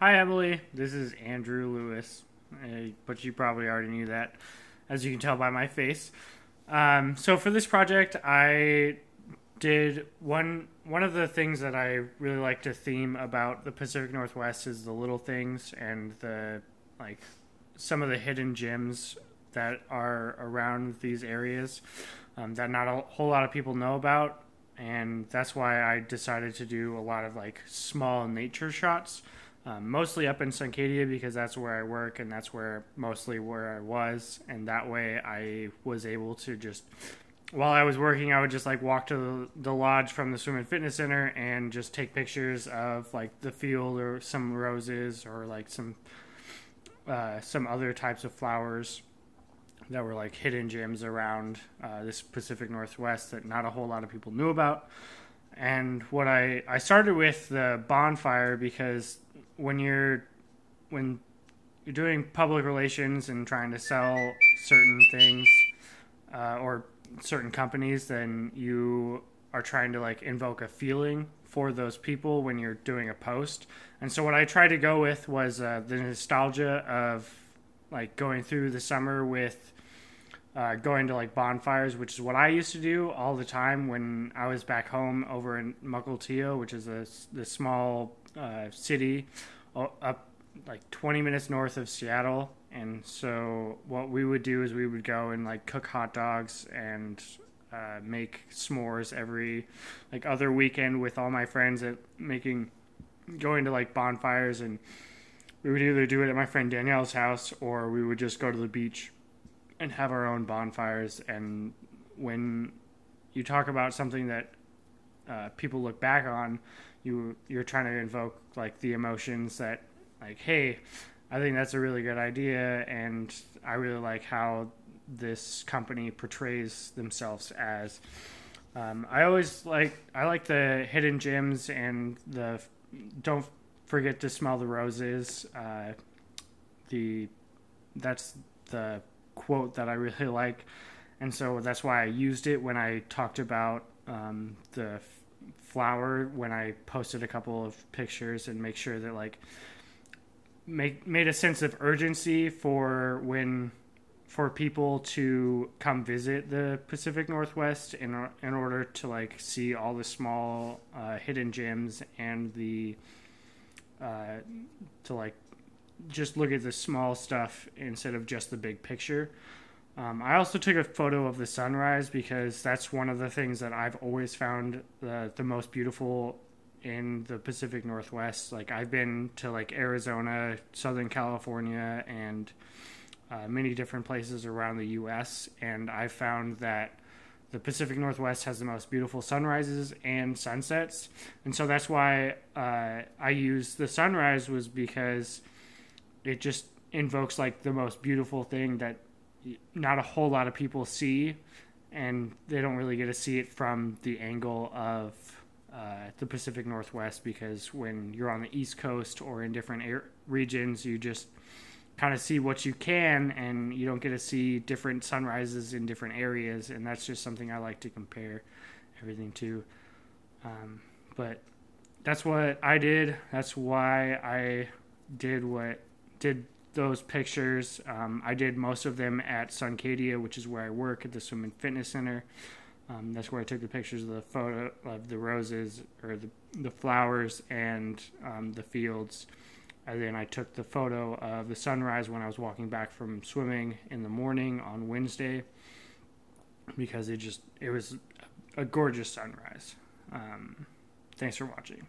Hi, Emily. This is Andrew Lewis, but you probably already knew that, as you can tell by my face. So for this project, I did one of the things that I really like to theme about the Pacific Northwest is the little things and the like some of the hidden gems that are around these areas that not a whole lot of people know about, and that's why I decided to do a lot of like small nature shots, mostly up in Suncadia because that's where I work and that's where I was, and that way I was able to just while I was working, I would just like walk to the lodge from the swim and fitness center and just take pictures of like the field or some roses or like some other types of flowers that were like hidden gems around this Pacific Northwest that not a whole lot of people knew about. And what I started with the bonfire because when you're when you're doing public relations and trying to sell certain things or certain companies, then you are trying to like invoke a feeling for those people when you're doing a post. And so what I tried to go with was the nostalgia of like going through the summer with going to like bonfires, which is what I used to do all the time when I was back home over in Mukilteo, which is the small city up like 20 minutes north of Seattle. And so what we would do is we would go and like cook hot dogs and make s'mores every like other weekend with all my friends at making going to like bonfires, and we would either do it at my friend Danielle's house or we would just go to the beach and have our own bonfires. And when you talk about something that people look back on, you're trying to invoke like the emotions that like, hey, I think that's a really good idea, and I really like how this company portrays themselves as. I like the hidden gems and the don't forget to smell the roses. That's the quote that I really like, and so that's why I used it when I talked about the flower when I posted a couple of pictures, and make sure that like made a sense of urgency for people to come visit the Pacific Northwest in order to like see all the small hidden gems and the to like just look at the small stuff instead of just the big picture. I also took a photo of the sunrise because that's one of the things that I've always found the most beautiful in the Pacific Northwest. Like I've been to like Arizona, Southern California, and many different places around the U.S., and I found that the Pacific Northwest has the most beautiful sunrises and sunsets. And so that's why I used the sunrise, was because it just invokes like the most beautiful thing that not a whole lot of people see, and they don't really get to see it from the angle of the Pacific Northwest, because when you're on the East Coast or in different regions, you just kind of see what you can, and you don't get to see different sunrises in different areas, and that's just something I like to compare everything to. But that's what I did. That's why I did those pictures. I did most of them at Suncadia, which is where I work at the Swim and Fitness Center. That's where I took the pictures of the photo of the roses or the flowers and the fields. And then I took the photo of the sunrise when I was walking back from swimming in the morning on Wednesday, because it was a gorgeous sunrise. Thanks for watching.